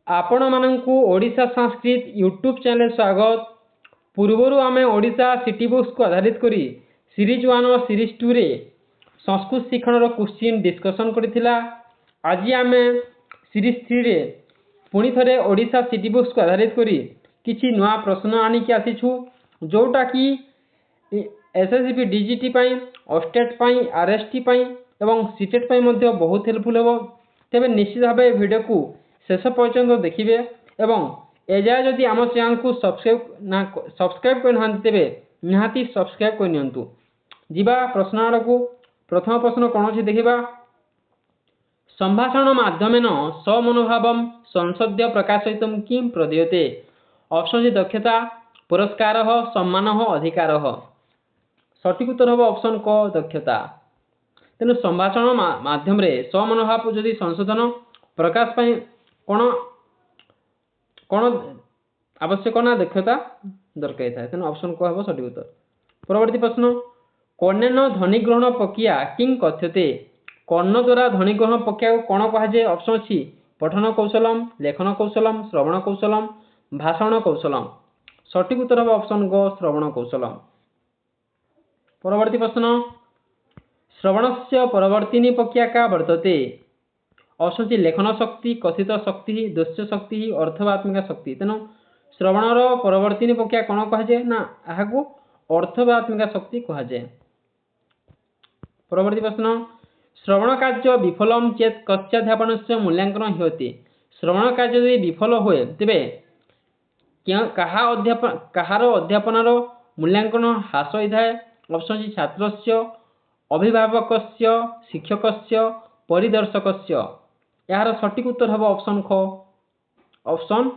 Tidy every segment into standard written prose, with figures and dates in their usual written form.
आपण मानकु Odisha Sanskrit YouTube channel स्वागत। पूर्वरु आमे ओडिशा सिटी बुक्स को आधारित करी सीरीज 1 और सीरीज 2 रे संस्कृत शिक्षण रो क्वेश्चन डिस्कशन करथिला। आज आमे सीरीज 3 रे पुणी थरे ओडिशा सिटी बुक्स को आधारित करी किछि नवा प्रश्न आनी के आसीछु, जोटा कि एसएससी डीजीटी पई, स्टेट पई, आरएसटी पई एवं सीटेट पई मध्ये बहुत हेल्पफुल हेबो। तेबे निश्चित भाबे वीडियो को शेष पर्यंत देखिए एवं एजाए जदि आम चैनल को सब्सक्राइब करना तेबे निहाती सब्सक्राइब करनियंतु। जिबा प्रश्न आड़कू। प्रथम प्रश्न कौन अच्छी देखा। संभाषण माध्यमेन समनोभावम संसद्य प्रकाशयितुं किं प्रदीयते। ऑप्शन सी दक्षता, पुरस्कार, सम्मान, अधिकार। सठिक उत्तर हम ऑप्शन क दक्षता। तेणु संभाषण माध्यम समनोभाव जदि संशोधन प्रकाश पाई कौन कौन आवश्यक ना दक्षता दरकार था। तेणु ऑप्शन क हम सठिक उत्तर। परवर्ती प्रश्न, कर्णेन ध्वनि ग्रहण प्रक्रिया किं कथ्यते। कर्ण द्वारा ध्वनि ग्रहण प्रक्रिया को कौन कहुए। ऑप्शन अच्छी पठन कौशलम, लेखन कौशलम, श्रवण कौशलम, भाषण कौशलम। सठिक उत्तर हम ऑप्शन ग श्रवण कौशलम। परवर्ती प्रश्न, श्रवणस्य परवर्तिनी प्रक्रिया का वर्तते। ऑप्शन सी लेखन शक्ति, कथित शक्ति, दृश्य शक्ति, अर्थवात्मिका शक्ति। तेणु श्रवणर परवर्तिनी प्रक्रिया कौन कहुए ना यहाँ अर्थवात्मिका शक्ति कहुए। परवर्ती प्रश्न, श्रवण कार्य विफलम चेत कस्याध्यापन से मूल्यांकन होती। श्रवण कार्य यदि विफल हुए तेबे कहार अध्यापनार मूल्यांकन ह्रास होता है। ऑप्शन सी छात्रस्य, अभिभावकस्य, शिक्षकस्य, परिदर्शकस्य। यार सठिक उत्तर हम ऑप्शन ख ऑप्शन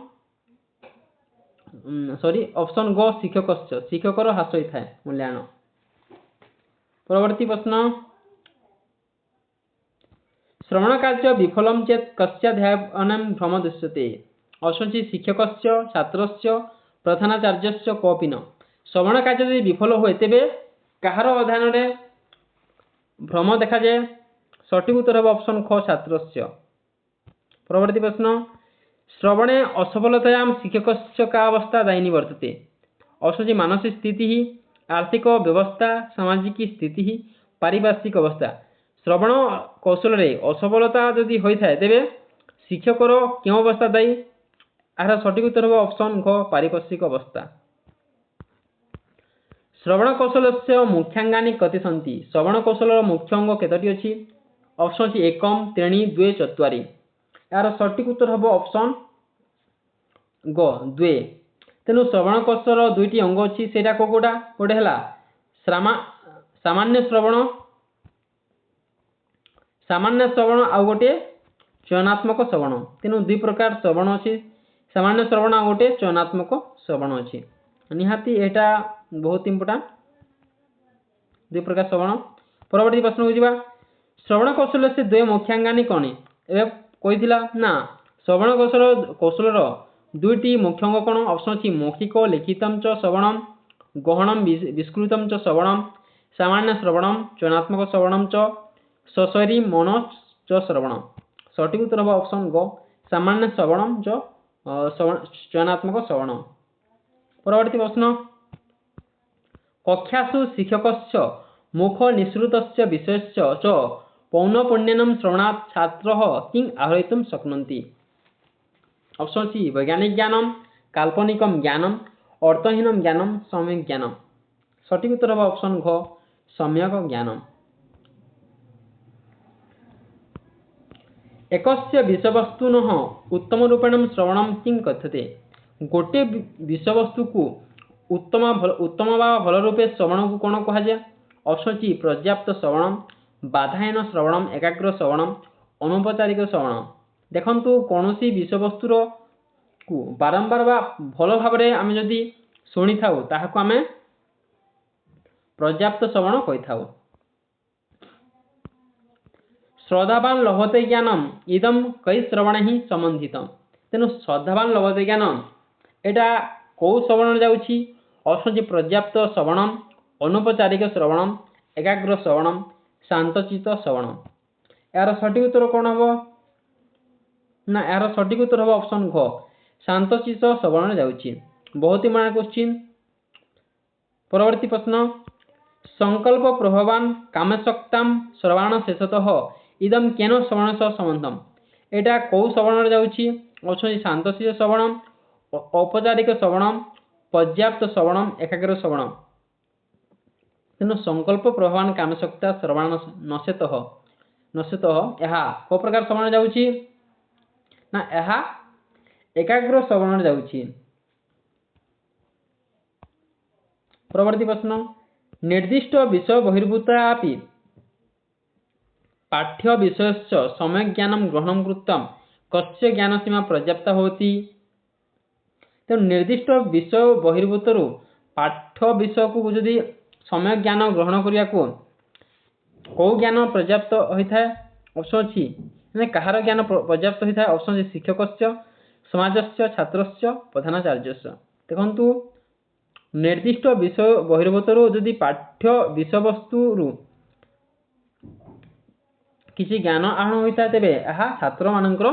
ग शिक्षकस्य। शिक्षकर ह्रास होता है मूल्यांकन। परवर्ती प्रश्न, श्रवण कार्य विफलम चेत कस्याध्यापनं भ्रम दृश्यते। ऑप्शन सी शिक्षकस्य, छात्रस्य, प्रधानाचार्यस्य, कोऽपि न। श्रवण कार्य यदि विफल हुए तेबे कहार अध्ययन रे भ्रम देखा जाए। सठिक उत्तर हम ऑप्शन ख छात्रस्य। परवर्ती प्रश्न, श्रवणे असफलतायां शिक्षकस्य का अवस्था दायिनी वर्तते। ऑप्शन सी मानसिक स्थिति, आर्थिक व्यवस्था, सामाजिक स्थिति, पारिपार्श्विक अवस्था। श्रवण कौशल रे असफलता यदि होता है तेबे शिक्षकर क्यों अवस्था दायी। यार सठिक उत्तर हम ऑप्शन घ पारिपार्श्विक अवस्था। श्रवण कौशल से मुख्यांगानी कति सन्ति। श्रवण कौशल मुख्य अंग केतोटी अछि। Option C 1, 3, 2, 4। यार सठिक उत्तर हम ऑप्शन ग 2। तेणु श्रवण कौशल दुईटी अंग अच्छी से कौटा गोटे है सामान्य श्रवण, आउ गोटे चयनात्मक श्रवण। तेणु दुई प्रकार श्रवण अच्छी, सामान्य श्रवण आ गोटे चयनात्मक श्रवण अच्छी। निहाती एटा बहुत इंपोर्टेंट दुई प्रकार श्रवण। परवर्ती प्रश्न को जीवा। श्रवण कौशल से दुई मुख्यांगानी कौन ए कही ना श्रवण कौशल दुईटी मुख्य अंग कौन। ऑप्शन अच्छी मौखिक लिखितम च श्रवणम, गहनम विस्कृतम च श्रवणम, सामान्य श्रवणम, चयनात्मक श्रवणम च, सशरी मन च श्रवणम। सठिक उत्तर हम ऑप्शन ग सामान्य श्रवणम च चयनात्मक श्रवणम। परवर्ती प्रश्न, कक्षासु शिक्षकस्य मुख निःसृतस्य विषयस्य च पौनःपुन्येन श्रवणात् छात्रः किं आहरयितुं शक्नुवन्ति। ऑप्शन सी वैज्ञानिक ज्ञानम, काल्पनिकम ज्ञानम, अर्थहीनम ज्ञानम, सम्यक ज्ञानम। सठिक उत्तर हम ऑप्शन घ सम्यक ज्ञानम। एकस्य विषयवस्तुनः उत्तम रूपेण श्रवणम किं कथ्यते। गोटे विषयवस्तु को उत्तम बा भल रूपे श्रवण को कौन कहुए। ऑप्शन सी पर्याप्त श्रवणम, बाधाहीन श्रवणम, एकाग्र श्रवणम, अनौपचारिक श्रवणम। देखंतु कौन सी विषयवस्तुर को बारंबार बा भल भाव आम जदि शुणी था ताहाको आमे पर्याप्त श्रवण कही था। श्रद्धावान लभते ज्ञानम इदम कई श्रवण ही संबंधितम। तेणु श्रद्धावान लभते ज्ञानम एटा कौ श्रवण जाउछि। ऑप्शन सी पर्याप्त श्रवणम, अनौपचारिक श्रवणम, एकाग्र श्रवणम, शांतचित्त श्रवणम। यार सठिक उत्तर कौन हम ନା ଏହାର ସଠିକ ଉତ୍ତର ହେବ ଅପସନ୍ ଘ ଶାନ୍ତଶିଷ୍ଟ ଶ୍ରବଣରେ ଯାଉଛି। ବହୁତ ହି ବଢ଼ିଆ କ୍ୱେଶ୍ଚିନ୍। ପରବର୍ତ୍ତୀ ପ୍ରଶ୍ନ ସଂକଳ୍ପ ପ୍ରଭାବାନ କାମଶକ୍ତାମ ଶ୍ରବାଣ ଶେଷତଃ ଇଦମ କେନ ଶ୍ରବଣ ସହ ସମ୍ବନ୍ଧମ। ଏଇଟା କୋଉ ଶ୍ରବଣରେ ଯାଉଛି? ଅଛନ୍ତି ଶାନ୍ତଶିଷ୍ଟ ଶ୍ରବଣ, ଔପଚାରିକ ଶ୍ରବଣ, ପର୍ଯ୍ୟାପ୍ତ ଶ୍ରବଣ, ଏକାଗ୍ର ଶ୍ରବଣ। ତେଣୁ ସଂକଳ୍ପ ପ୍ରଭାବାନ କାମଶକ୍ତା ଶ୍ରବଣ ନଶେତଃ ଏହା କୋଉ ପ୍ରକାର ଶ୍ରବଣରେ ଯାଉଛି? ନା ଏହା ଏକାଗ୍ର ଶ୍ରବଣରେ ଯାଉଛି। ପରବର୍ତ୍ତୀ ପ୍ରଶ୍ନ ନିର୍ଦ୍ଦିଷ୍ଟ ବିଷୟ ବହିର୍ଭୂତାପି ପାଠ୍ୟ ବିଷୟସ୍ୟ ସମ୍ୟକ୍ ଜ୍ଞାନମ୍ ଗ୍ରହଣଂ କୃତ୍ୱମ୍ କସ୍ୟ ଜ୍ଞାନ ସୀମା ପର୍ଯ୍ୟାପ୍ତା ଭବତି। ତେଣୁ ନିର୍ଦ୍ଦିଷ୍ଟ ବିଷୟ ବହିର୍ଭୂତରୁ ପାଠ୍ୟ ବିଷୟକୁ ଯଦି ସମ୍ୟକ୍ ଜ୍ଞାନ ଗ୍ରହଣ କରିବାକୁ କୋଉ ଜ୍ଞାନ ପର୍ଯ୍ୟାପ୍ତ ହୋଇଥାଏ? ଅପସନ୍ ଅଛି ମାନେ କାହାର ଜ୍ଞାନ ପର୍ଯ୍ୟାପ୍ତ ହୋଇଥାଏ? ଅପସନ୍ ଅଛି ଶିକ୍ଷକସ୍ୟ, ସମାଜସ୍ୟ, ଛାତ୍ରସ୍ୟ, ପ୍ରଧାନାଚାର୍ଯ୍ୟସ୍ୟ। ଦେଖନ୍ତୁ ନିର୍ଦ୍ଦିଷ୍ଟ ବିଷୟ ବହିର୍ଭୂତରୁ ଯଦି ପାଠ୍ୟ ବିଷୟବସ୍ତୁରୁ କିଛି ଜ୍ଞାନ ଆହରଣ ହୋଇଥାଏ ତେବେ ଏହା ଛାତ୍ରମାନଙ୍କର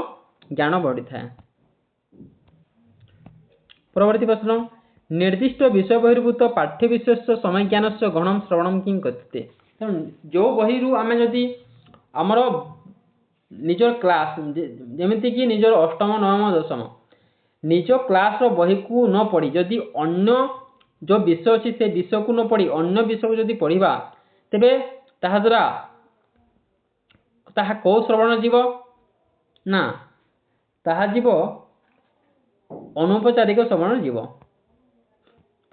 ଜ୍ଞାନ ବଢ଼ିଥାଏ। ପରବର୍ତ୍ତୀ ପ୍ରଶ୍ନ ନିର୍ଦ୍ଦିଷ୍ଟ ବିଷୟ ବହିର୍ଭୂତ ପାଠ୍ୟ ବିଷୟସ୍ୟ ସମ୍ୟକ୍ ଜ୍ଞାନସ୍ୟ ଗ୍ରହଣଂ ଶ୍ରବଣଂ କିଂ କଥ୍ୟତେ। ତେଣୁ ଯେଉଁ ବହିରୁ ଆମେ ଯଦି ଆମର ନିଜର କ୍ଲାସ୍ ଯେମିତିକି ନିଜର ଅଷ୍ଟମ ନବମ ଦଶମ ନିଜ କ୍ଲାସ୍ର ବହିକୁ ନ ପଢ଼ି ଯଦି ଅନ୍ୟ ଯେଉଁ ବିଷୟ ଅଛି ସେ ବିଷୟକୁ ନ ପଢ଼ି ଅନ୍ୟ ବିଷୟକୁ ଯଦି ପଢ଼ିବା ତେବେ ତାହା ଦ୍ୱାରା ତାହା କୋଉ ଶ୍ରବଣ ଯିବ? ନା ତାହା ଯିବ ଅନୌପଚାରିକ ଶ୍ରବଣ ଯିବ।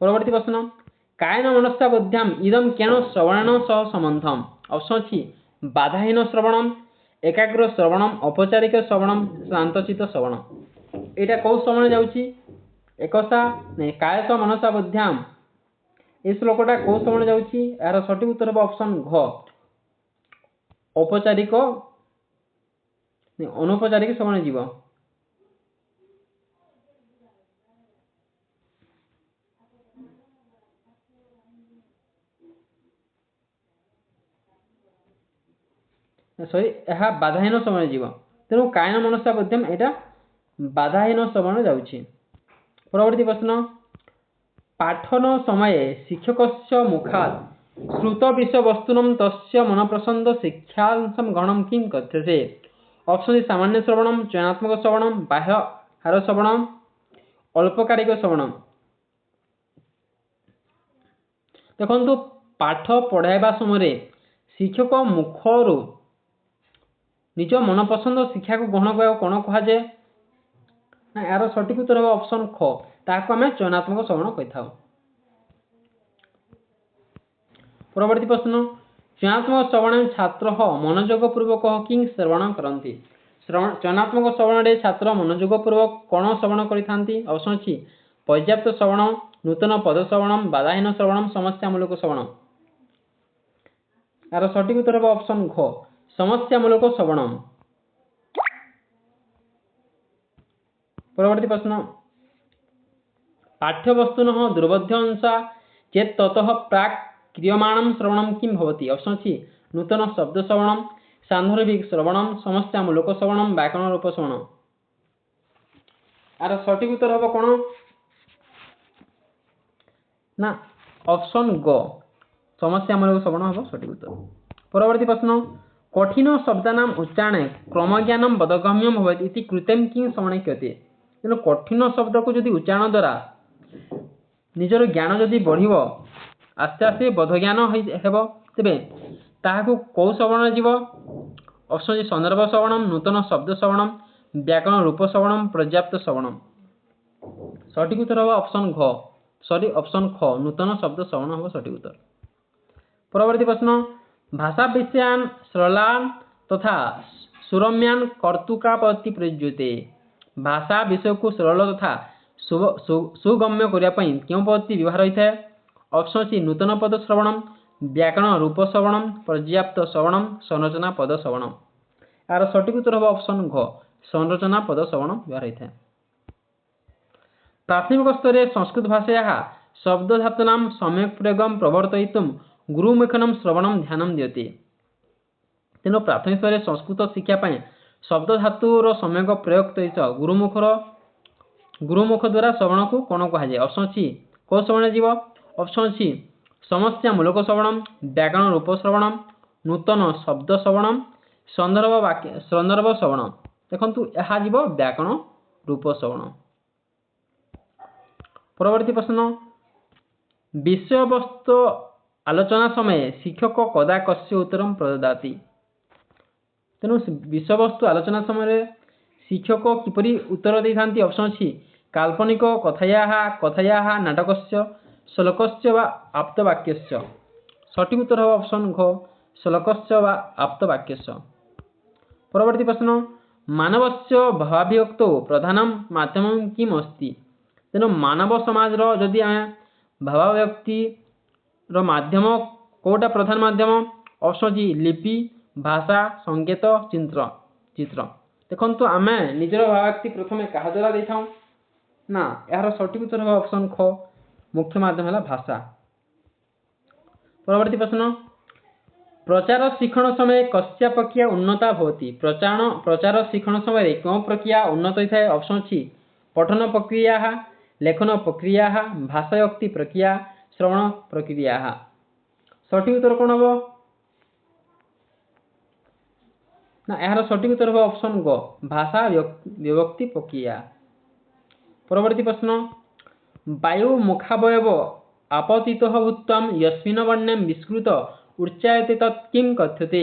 ପରବର୍ତ୍ତୀ ପ୍ରଶ୍ନ କାୟନ ମନସ୍ସା ବୁଦ୍ଧ୍ୟାମ୍ ଇଦମ୍ କେନ ଶ୍ରବଣେନ ସହ ସମ୍ବନ୍ଧମ୍। ଅପସନ୍ ଅଛି ବାଧାହୀନ ଶ୍ରବଣମ୍, ଏକାଗ୍ର ଶ୍ରବଣମ୍, ଔପଚାରିକ ଶ୍ରବଣମ୍, ଶାନ୍ତଶିଷ୍ଟ ଶ୍ରବଣ। ଏଇଟା କୋଉ ଶ୍ରବଣ ଯାଉଛି? କାୟସ ମନସା ବୁଦ୍ଧ୍ୟାମ୍ ଏ ଶ୍ଲୋକଟା କୋଉ ଶ୍ରବଣ ଯାଉଛି? ଏହାର ସଠିକ ଉତ୍ତର ହେବ ଅପସନ୍ ଘ ଅନୌପଚାରିକ ଶ୍ରବଣ ଯିବ। ଏହା ବାଧାହୀନ ଶ୍ରବଣ ଯିବ। ତେଣୁ କାୟନ ମନସା ବୁଦ୍ଧ୍ୟାମ୍ ଏଇଟା ବାଧାହୀନ ଶ୍ରବଣ ଯାଉଛି। ପରବର୍ତ୍ତୀ ପ୍ରଶ୍ନ ପାଠନ ସମये ଶିକ୍ଷକସ୍ୟ ମୁଖାତ୍ ଶ୍ରୁତ ବିଷୟବସ୍ତୁନଂ ତସ୍ୟ ମନଃପ୍ରସନ୍ଦ ଶିକ୍ଷାଂଶଂ ଗ୍ରହଣଂ କିଂ କଥ୍ୟତେ। ଅପସନ୍ ସାମାନ୍ୟ ଶ୍ରବଣମ୍, ଚୟନାତ୍ମକ ଶ୍ରବଣମ୍, ବାହ୍ୟହାର ଶ୍ରବଣମ୍, ଅଳ୍ପକାରିକ ଶ୍ରବଣମ୍। ଦେଖନ୍ତୁ ପାଠ ପଢ଼ାଇବା ସମୟରେ ଶିକ୍ଷକ ମୁଖରୁ ନିଜ ମନପସନ୍ଦ ଶିକ୍ଷାକୁ ଗ୍ରହଣ କରିବାକୁ କ'ଣ କୁହାଯାଏ? ନା ଏହାର ସଠିକ ଉତ୍ତର ହେବ ଅପସନ୍ ଖ ତାହାକୁ ଆମେ ଚୟନାତ୍ମକ ଶ୍ରବଣ କହିଥାଉ। ପରବର୍ତ୍ତୀ ପ୍ରଶ୍ନ ଚୟନାତ୍ମକ ଶ୍ରବଣେ ଛାତ୍ର ମନୋଯୋଗ ପୂର୍ବକ କିଂ ଶ୍ରବଣ କରନ୍ତି। ଚୟନାତ୍ମକ ଶ୍ରବଣରେ ଛାତ୍ର ମନୋଯୋଗ ପୂର୍ବକ କ'ଣ ଶ୍ରବଣ କରିଥାନ୍ତି? ଅପସନ୍ ଅଛି ପର୍ଯ୍ୟାପ୍ତ ଶ୍ରବଣ, ନୂତନ ପଦ ଶ୍ରବଣମ୍, ବାଧାହୀନ ଶ୍ରବଣମ୍, ସମସ୍ୟାମୂଳକ ଶ୍ରବଣ। ଏହାର ସଠିକ ଉତ୍ତର ହେବ ଅପସନ୍ ଘ ସମସ୍ୟାମୂଳକ ଶ୍ରବଣମ୍। ପରବର୍ତ୍ତୀ ପ୍ରଶ୍ନ ପାଠ୍ୟବସ୍ତୁନଃ ଦୁର୍ବୋଧ୍ୟ ଅଂଶା ଚେତ୍ ତତଃ ପ୍ରାକ୍ କ୍ରିୟମାଣଂ ଶ୍ରବଣଂ କିଂ ଭବତି। ଅପସନ୍ ଅଛି ନୂତନ ଶବ୍ଦ ଶ୍ରବଣମ୍, ସାନ୍ଦର୍ଭିକ ଶ୍ରବଣମ୍, ସମସ୍ୟାମୂଳକ ଶ୍ରବଣମ୍, ବ୍ୟାକରଣ ରୂପ ଶ୍ରବଣ। ଏହାର ସଠିକ ଉତ୍ତର ହେବ କ'ଣ? ନା ଅପସନ୍ ଗ ସମସ୍ୟାମୂଳକ ଶ୍ରବଣ ହେବ ସଠିକ ଉତ୍ତର। ପରବର୍ତ୍ତୀ ପ୍ରଶ୍ନ କଠିନ ଶବ୍ଦାନାମ୍ ଉଚ୍ଚାରଣେ କ୍ରମଜ୍ଞାନମ୍ ବୋଧଗମ୍ୟମ୍ ଭବେତ୍ ଇତି କୃତେମ୍ କିଂ ଶ୍ରବଣେ କ୍ରିୟତେ। ତେଣୁ କଠିନ ଶବ୍ଦକୁ ଯଦି ଉଚ୍ଚାରଣ ଦ୍ୱାରା ନିଜର ଜ୍ଞାନ ଯଦି ବଢ଼ିବ ଆସ୍ତେ ଆସ୍ତେ ବୋଧଜ୍ଞାନ ହେବ ତେବେ ତାହାକୁ କୋଉ ଶ୍ରବଣରେ ଯିବ? ଅପସନ୍ ଅଛି ସନ୍ଦର୍ଭ ଶ୍ରବଣମ୍, ନୂତନ ଶବ୍ଦ ଶ୍ରବଣମ୍, ବ୍ୟାକରଣ ରୂପ ଶ୍ରବଣମ୍, ପର୍ଯ୍ୟାପ୍ତ ଶ୍ରବଣମ୍। ସଠିକ ଉତ୍ତର ହେବ ଅପସନ୍ ଖ ନୂତନ ଶବ୍ଦ ଶ୍ରବଣ ହେବ ସଠିକ ଉତ୍ତର। ପରବର୍ତ୍ତୀ ପ୍ରଶ୍ନ ଭାଷା ବିଷୟାନ୍ ସରଳାନ୍ ତଥା ସୁରମ୍ୟାନ୍ କର୍ତ୍ତୃକାପତ୍ତି ପ୍ରଯୁଜ୍ୟତେ। ଭାଷା ବିଷୟକୁ ସରଳ ତଥା ସୁଗମ୍ୟ କରିବା ପାଇଁ କେଉଁ ପଦ୍ଧତି ବ୍ୟବହାର ହୋଇଥାଏ? ଅପସନ୍ ଅଛି ନୂତନ ପଦ ଶ୍ରବଣମ୍, ବ୍ୟାକରଣ ରୂପ ଶ୍ରବଣମ୍, ପର୍ଯ୍ୟାପ୍ତ ଶ୍ରବଣମ୍, ସଂରଚନା ପଦ ଶ୍ରବଣମ୍। ଏହାର ସଠିକ ଉତ୍ତର ହେବ ଅପସନ୍ ଘ ସଂରଚନା ପଦ ଶ୍ରବଣ ବ୍ୟବହାର ହୋଇଥାଏ। ପ୍ରାଥମିକ ସ୍ତରରେ ସଂସ୍କୃତ ଭାଷାୟାଃ ଶବ୍ଦଧାତୂନାଂ ସମ୍ୟକ୍ ପ୍ରୟୋଗଂ ପ୍ରବର୍ତ୍ତୟିତୁଂ ଗୁରୁମୁଖେନ ଶ୍ରବଣଂ ଧ୍ୟାନଂ ଦିଅତେ। ତେଣୁ ପ୍ରାଥମିକ ସ୍ତରରେ ସଂସ୍କୃତ ଶିକ୍ଷା ପାଇଁ शब्द धातुर सम्यक प्रयोग सहित गुरुमुख द्वारा श्रवण को कौन कहुए ऑप्शन सी को श्रवण जीव ऑप्शन सी समस्या मूलक श्रवण व्याकरण रूप श्रवण नूतन शब्द श्रवण संदर्भ श्रवण देखु यह जीव व्याकरण रूप श्रवण। परवर्ती प्रश्न विषय वस्तु आलोचना समय शिक्षक कदा कस्य उत्तरम प्रददाति तेणु विषय वस्तु आलोचना समय शिक्षक किपरि उत्तर देइथांती ऑप्शन सी काल्पनिक कथया नाटकस्य श्लोकस्य वा आप्तवाक्यस्य सठिक उत्तर हो ऑप्शन घ श्लोकस्य वा आप्तवाक्यस्य। परवर्ती प्रश्न मानवस्य भावाभिव्यक्तौ प्रधानम माध्यमं किम अस्ति तेणु मानव समाज जदि आम भावाभिव्यक्ति माध्यम कोटा प्रधान माध्यम ऑप्शन जी लिपि भाषा संकेत चित्र देखु आम निजर भावाभिव्यक्ति प्रथम क्या द्वारा दे था ना यार सठिक उत्तर हो ऑप्शन ख मुख्य माध्यम है भाषा। परवर्ती प्रश्न प्रचार शिक्षण समय कस्या प्रक्रिया उन्नता भवति प्रचार शिक्षण समय क्यों प्रक्रिया उन्नत होता है ऑप्शन सी पठन प्रक्रिया लेखन प्रक्रिया भाषायुक्ति प्रक्रिया श्रवण प्रक्रिया सठिक उत्तर कौन हम ना यार सठिक उत्तर हो ऑप्शन ग भाषा विभक्ति प्रक्रिया। परवर्ती प्रश्न वायु मुखावयव आपतित भूतम यस्मिन् वर्णे विस्कृत उच्चायते तत् किं कथ्यते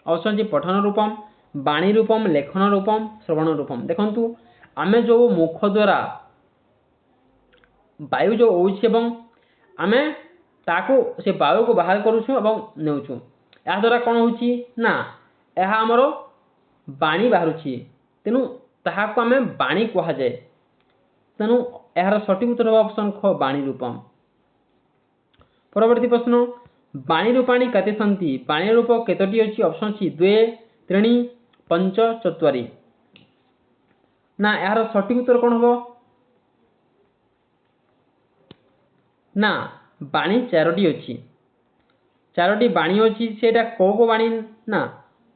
ऑप्शन जी पठन रूपम वाणी रूपम लेखन रूपम श्रवण रूपम देखु आम जो मुख द्वारा वायु जो होम आम ताको से वायु को बाहर करुचु नेउचु या द्वारा कौन होची ना यह आमर वाणी बाहर तेणु ताहाको आम वाणी कह जाए तेणु यार सठिक उत्तर ऑप्शन ख वाणी रूपम। परवर्ती प्रश्न वाणी रूपाणी कते सन्ति वाणी रूप केतोटी अछि ऑप्शन सी 2 3 5 4 ना यार सठिक उत्तर कौन हम ना वाणी 4टी अछि 4टी वाणी अछि सेटा को वाणी ना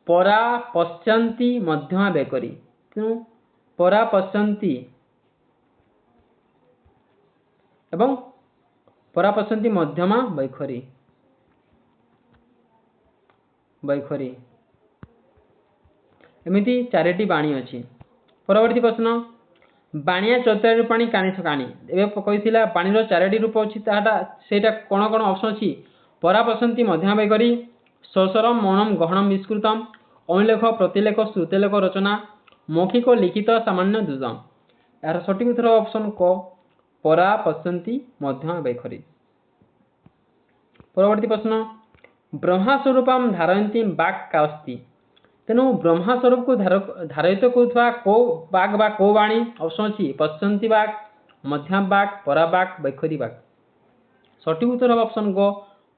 परा पश्यन्ति मध्यमा बेकरी तेणु परा पश्यन्ति एवं परा पश्यन्ति मध्यमा बैखरी एमिति 4टी वाणी अछि। परवर्ती प्रश्न बाणिया चतुर्थ रूपाणी काणी सकाणी एबे कहिथिला पाणीर 4टी रूप अछि सेटा कोन कोन ऑप्शन अछि परा पश्यन्ति मध्यमा बैखरी स्वस्वरम मौनम गहनम विस्कृतम अनुलेख प्रतिलेख श्रुतिलेख रचना मौखिक लिखित सामान्य दुजम यार सठिक उत्तर ऑप्शन क परा पश्यन्ति मध्यमा बैखरी। परवर्ती प्रश्न ब्रह्मस्वरूपम धारयन्ती बाक् का अस्ति तेणु ब्रह्मस्वरूप को धारित करुवा को बाघ बा को वाणी ऑप्शन सी पश्यन्ति बाघ मध्यम बाघ परा बाघ बैखरी बाघ सठिक उत्तर ऑप्शन ग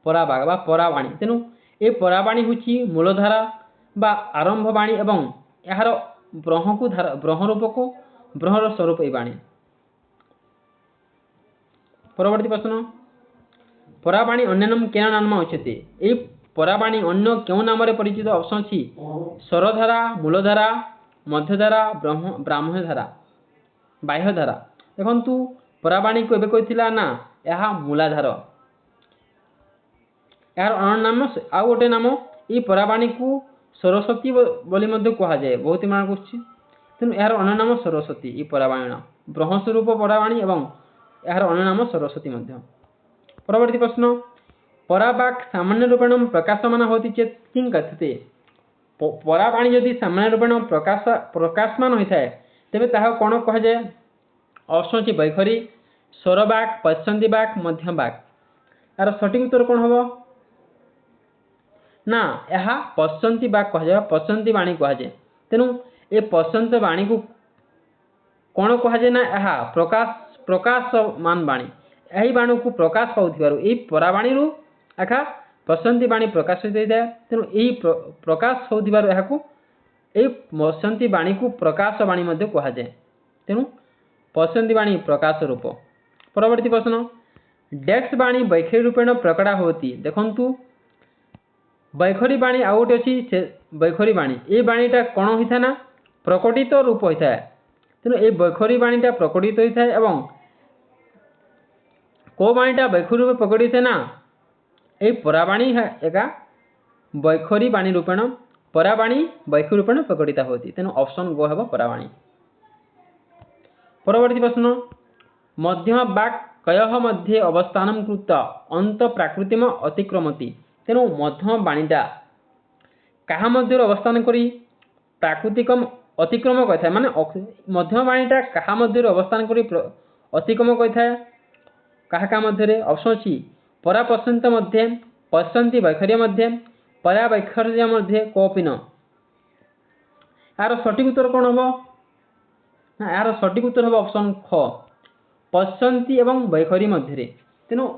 परा बाघ बा परा वाणी तेणु ए परा वाणी होची मूलधारा बा आरंभ वाणी एवं यार ब्रह्म रूप को ब्रह्मर स्वरूप ए वाणी। परवर्ती प्रश्न परावाणी अन्य नाम क्या नाम उच्यते ये परावाणी अन्य क्यों नाम परिचित ऑप्शन सी स्वरधारा मूलधारा मध्यधारा ब्राह्मधारा बाह्यधारा देखु परावाणी को एबे कहिथिला ना यह मूलाधार यार अन्य नाम आउ गोटे नाम ये परावाणी को सरस्वती बोली मध्य कहा जाए बहुत मान क्वेश्चन तेणु यार अन्य नाम सरस्वती ये परावाणी ब्रह्मस्वरूप परावाणी एवं यार अन्य नाम सरस्वती मध्य। परवर्ती प्रश्न परावाक् सामान्य रूपेण प्रकाशमान होती चेत किं कथ्यते परावाणी यदि सामान्य रूपेण प्रकाशमान होता है तेबे ताहा कौन कह जाए ऑप्शन सी बैखरी स्वरवाक् पश्यन्ति वाक् मध्यम वाक् यार सठिक उत्तर कौन हम ना यह पश्यन्ति वाक् कह जाए पश्यन्ति वाणी कह जाए तेणु ये पश्यन्ति वाणी को कौन कह जाए ना यह प्रकाशमान वाणी यही बाणी को प्रकाश पाउथिबारु एई परावाणी रु आखा पश्यन्ति वाणी प्रकाशित होता है तेणु यही प्रकाश होथिबारु एहाकू एई पश्यन्ति वाणी को प्रकाश वाणी मध्ये कहा जाए तेणु पश्यन्ति वाणी प्रकाश रूप। परवर्ती प्रश्न डेक्स वाणी बैखरी रूपेण प्रकटा होती देखंतु बैखरी वाणी आउ गोटे अछि बैखरी वाणी ए वाणीटा कौन होता ना प्रकटित रूप होता है। तेणु ये बैखरी बाणीटा प्रकटित होता है एवं को बाणीटा बैखरी रूप प्रकटित है ना ये पराबाणी है एका बैखरी बाणी रूपेण पराबाणी बैखरी रूपेण प्रकटित होती। तेणु ऑप्शन गो है पराबाणी। परवर्ती प्रश्न मध्यम वाक् कयः मध्ये अवस्थानं कृत्वा अंत प्राकृतिम अतिक्रमति। तेणु मध्यम बाणीटा कहा मध्य अवस्थान करी प्राकृतिकम अतिक्रम कही माने मध्यम बाणीटा कहा मध्य अवस्थान करी अतिक्रम कही क्या मध्य ऑप्शन अच्छी परा पश्यंत मध्य पश्यंती वैखर्य मध्य परा वैखर्य मध्य कोपी न। यार सठिक उत्तर कौन हम ना यार सठिक उत्तर हम ऑप्शन ख पश्यंती एवं वैखरी मध्य। तेणु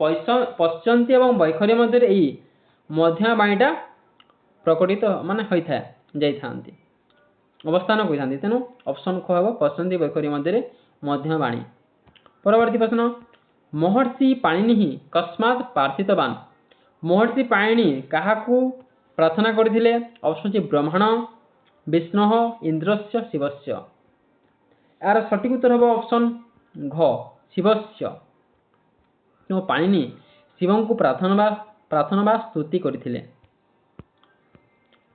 पश्यंती एवं वैखरी मध्य यही मध्यम बाणीटा प्रकटित माने होता है अवस्थान कही। तेणु ऑप्शन ख हम पश्यंती वैखरी मध्य मध्यम बाणी। परवर्ती प्रश्न महर्षि पाणिनि कस्मात् प्रार्थितवान्। महर्षि पाणिनि काहाकू प्रार्थना करथिले ऑप्शन अछि ब्रह्मण विष्णु इंद्रस्य शिवस्य। यार सठिक उत्तर हम ऑप्शन घ शिवस्य। तो पाणिनि शिवं को प्रार्थना वा स्तुति करथिले।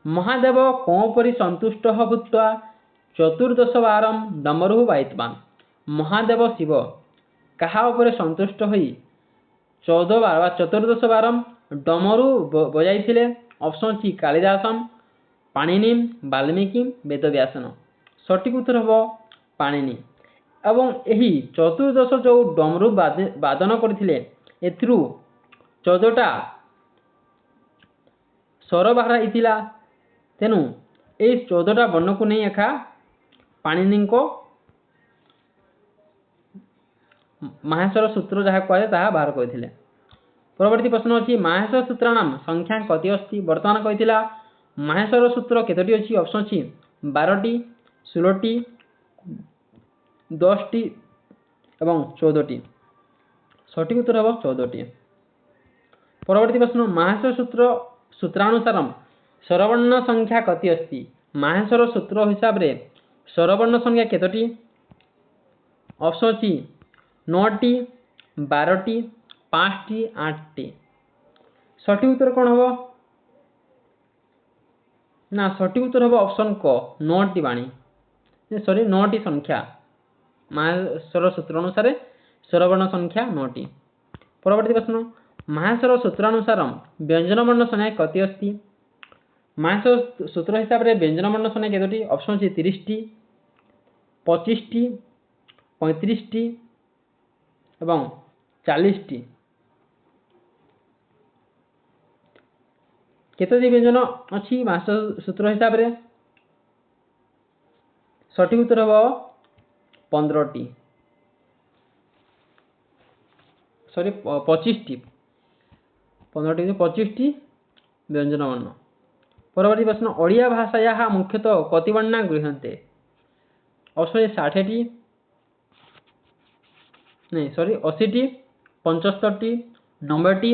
महादेव कोपरि संतुष्ट भूत्वा चतुर्दश वारं डमरू वायितवान्। महादेव शिव कहा उपरे संतुष्ट होई 14 बार वा चतुर्दश बारम डमरू बजाइथिले ऑप्शन सी कालिदासम पाणिनि वाल्मीकि वेदव्यासन। सठिक उत्तर हम पाणिनि एवं यही चतुर्दश जो डमरू वादन करथिले एथिरु 14टा स्वर बाहर आइथिला। तेणु ए 14टा वर्ण को नहीं एखा पाणिनि को माहेश्वर सूत्र जहाँ कहे ताहा बाहर करथिले। परवर्ती प्रश्न अच्छी माहेश्वर सूत्राणाम संख्या कति अस्ति। वर्तमान कहिथिला माहेश्वर सूत्र केतोटी अछि ऑप्शन अछि 12टी 16टी 10टी एवं 14टी। सठिक उत्तर हम 14टी। परवर्ती प्रश्न माहेश्वर सूत्रानुसार स्वरवर्ण संख्या कति अस्ति। माहेश्वर सूत्र हिसाब रे स्वरवर्ण संख्या केतोटी ऑप्शन अछि 9टी 12टी 5टी 8टी। सठिक उत्तर कौन हम ना सठिक उत्तर हम ऑप्शन क 9टी बाणी सॉरी 9टी संख्या माहेश्वर सूत्र अनुसार स्वरवर्ण संख्या 9टी। परवर्ती प्रश्न माहेश्वर सूत्रानुसार व्यंजन वर्ण संख्या कति अस्ति। माहेश्वर सूत्र हिसाब रे व्यंजन वर्ण संख्या केतोटी ऑप्शन अछि 30टी 25टी 35टी एवं 40टी। केतोटी व्यंजन अच्छी माहेश्वर सूत्र हिसाब रे सठिक उत्तर हम 15टी सॉरी 25टी 15टी 25टी व्यंजन वर्ण। परवर्ती प्रश्न ओडिया भाषायाः मुख्यतः कति वर्णा गृह्यन्ते। ऑप्शन 60टी नहीं सॉरी 80टी 75टी 90टी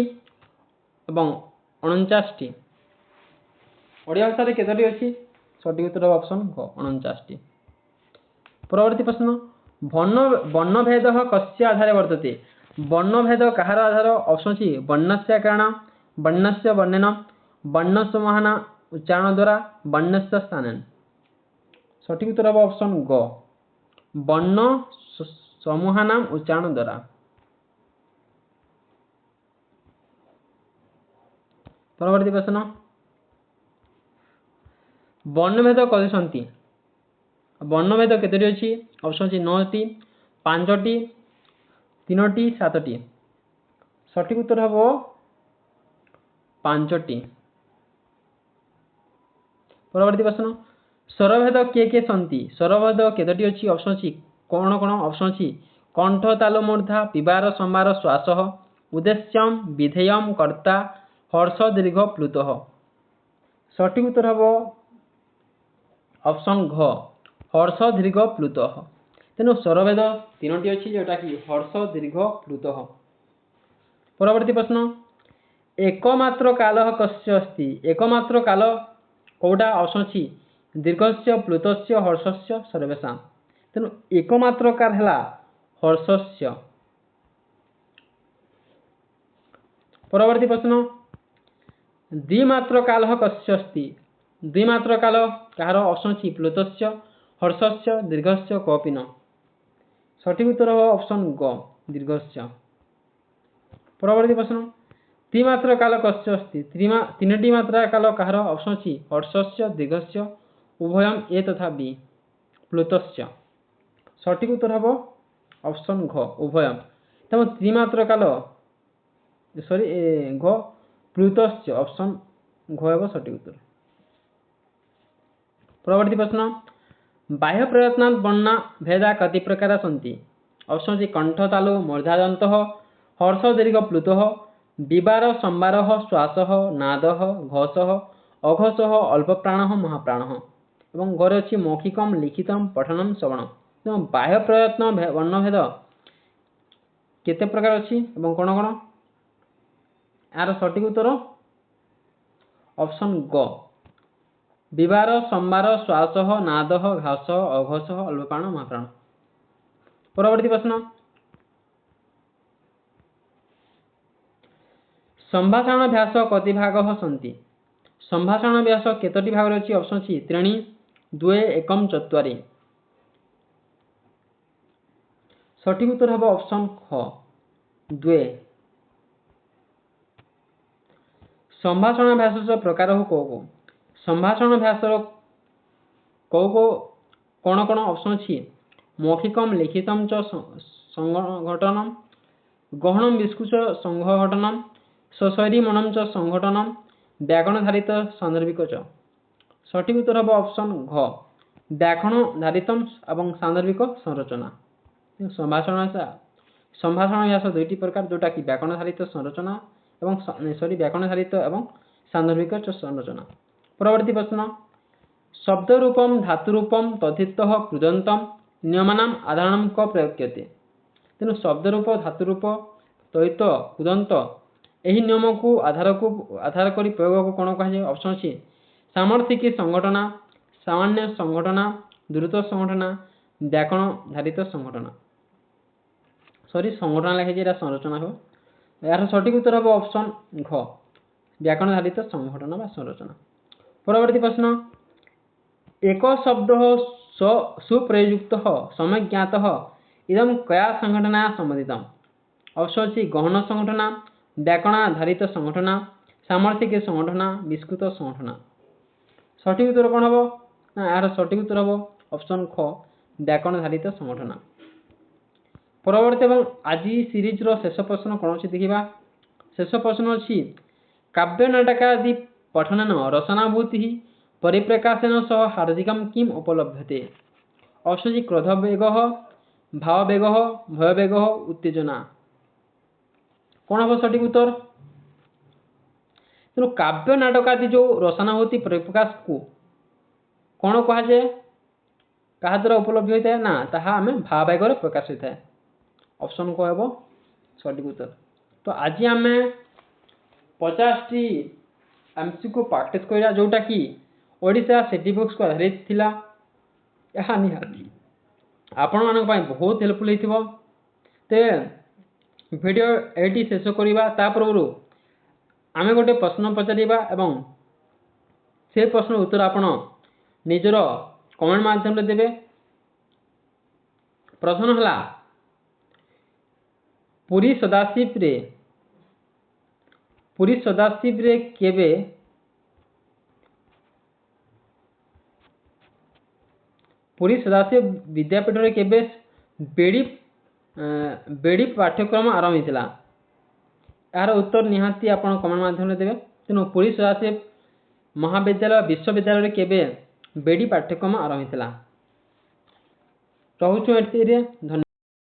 एवं 49टी। ओडिया भाषा रे केतोटी अछि सठिक उत्तर ऑप्शन 49टी। परवर्ती प्रश्न वर्णभेद कस्य आधारे वर्तते। वर्णभेद कहार आधार ऑप्शन अछि वर्णस्य कारण वर्णस्य वर्णेन वर्णस्य महान उच्चारण द्वारा वर्णस्य स्थानेन। सठिक उत्तर हम ऑप्शन ग वर्ण समूहानाम उच्चारण द्वारा। परवर्ती प्रश्न वर्णभेद कति सन्ति। वर्णभेद केतोटी अछि ऑप्शन अछि 9टी 5टी 3टी 7टी। सठिक उत्तर हम 5टी। परवर्ती प्रश्न स्वरभेद किए सन्ति। स्वरभेद केतोटी अछि ऑप्शन अछि कौन कौन ऑप्शन अछि कंठ ताल मूर्धा पिबार संबार श्वास उद्देश्यम विधेयम कर्ता हर्ष दीर्घ प्लुतः। सठिक उत्तर हम ऑप्शन घ हर्ष दीर्घ प्लुतः। तेणु स्वरभेद 3टी अच्छी जोटा कि हर्ष दीर्घ प्लुतः। परवर्ती प्रश्न एकमात्र काल कस्य अस्ति। एकमात्र काल कौटा ऑप्शन अछि दीर्घस्य प्लुतस्य हर्षस्य सर्वेषां तेणु एकमात्रकार है हर्षस्य। परवर्ती प्रश्न द्विमात्र काल कस्य अस्ति द्विमात्र काल कହାର ऑप्शन सी प्लुतस्य हर्षस्य दीर्घस्य कोऽपि न सठिक उत्तर हो ऑप्शन ग दीर्घस्य। परवर्ती प्रश्न त्रिमात्र काल कस्य अस्ति तीनटी मात्रा काल कହାର ऑप्शन सी हर्षस्य दीर्घस्य उभयम ए तथा बी प्लुतस्य सठिक उत्तर हो ऑप्शन घ उभयम। तेणु त्रिमात्र काल सॉरी घ प्लुतस्य ऑप्शन घ है सठिक उत्तर। परवर्ती प्रश्न बाह्य प्रयत्नात् वर्णा भेदा कति प्रकार सन्ति ऑप्शन सी कंठ तालु मूर्धादंत हर्ष दीर्घ प्लुत विबार संबार श्वास नाद घोष अघोष अल्प प्राण महाप्राण एवं घरे अच्छी मौखिकम लिखितम पठनम श्रवण। तेणु बाह्य प्रयत्न वर्णभेद केते प्रकार अच्छी एवं कौन कौन यार सठिक उत्तर ऑप्शन ग विबार संबार श्वास नाद घास अघोष अल्प प्राण महाप्राण। परवर्ती प्रश्न संभाषण व्यास कति भाग सन्ति संभाषण व्यास केतोटी भाग अच्छी ऑप्शन सी त्रीणि द्वे एकम चत्वारि सठिक उत्तर हम ऑप्शन ख द्वे। संभाषण व्यास प्रकार हो कौ संभाषण व्यास कौ कौन कौन ऑप्शन अच्छी मौखिकम लिखितम च संघटनम गहनम विस्कुच संघटनम सशरी मनम च संघटनम व्याकरणधारित सान्दर्भिक च सठिक उत्तर हम ऑप्शन घ व्याकरणधारितम एवं सान्दर्भिक संरचना। संभाषण व्यास दुईटी प्रकार जोटा कि व्याकरणधारित संरचना एवं सॉरी व्याकरणधारित एवं सान्दर्भिक च संरचना। परवर्ती प्रश्न शब्द रूपम धातु रूपम तद्धित कृदंतम नियमानाम आधारणम क प्रयोज्यते। तेणु शब्द रूप धातु रूप तद्धित कृदंत यही नियम को आधार करी प्रयोग को कौन कहा जाए ऑप्शन सी सामर्थ्यिकी संघटना सामान्य संघटना द्रुत संघटना व्याकरणधारित संघटना सॉरी संघटना लिखे संरचना हो यार सठिक उत्तर हम ऑप्शन घ व्याकरणधारित संघटना व संरचना। परवर्ती प्रश्न एक शब्द सुप्रयुक्त समय ज्ञात इदम कया संघटना संबंधित ऑप्शन सी गहन संघटना व्याकरणाधारित संघटना सामर्थ्यिक संघटना विस्कृत संघटना सठिक उत्तर कौन हम ना यार सठिक उत्तर हम ऑप्शन ख व्याकरणधारित संघटना। परवर्ती एवं आज सीरीज रो शेष प्रश्न कौन अच्छी देखा शेष प्रश्न अच्छी काव्य नाटकादि पठन रसनाभूति परिप्रकाशन सह हार्दिकम किम उपलभ्यते ऑप्शन सी क्रोधवेग भाववेग भयवेग उत्तेजना कौन हम सठिक उत्तर। तेणु काव्य नाटक आदि जो रसनाभूति परिप्रकाश को कौन कह जाए क्या द्वारा उपलब्ध होता है ना ताहा आम भाववेग प्रकाश होता है ऑप्शन को हम सठिक उत्तर। तो आज आम 50टी एमसीक्यू प्रैक्टिस करा जोटा कि ओडिशा सिटी बुक्स को आधारित थिला यह निहाती आपण मानक पई बहुत हेल्पफुल हेतिबो। ते वीडियो एटी शेष करिबा ता पूर्व आमे गोटे प्रश्न पचारिबा एवं से प्रश्न उत्तर आपण निजर कमेंट माध्यम रे देबे। प्रश्न हला पुरी सदाशिव रे केबे पुरी सदाशिव विद्यापीठ रे केबे बेड़ी पाठ्यक्रम आरंभ होता यार उत्तर निहाती आपण कमेंट माध्यम रे देबे। तेणु पुरी सदाशिव महाविद्यालय विश्वविद्यालय रे केबे बेड़ी पाठ्यक्रम आरंभ होता। रहूछु एतिरे धन्यवाद।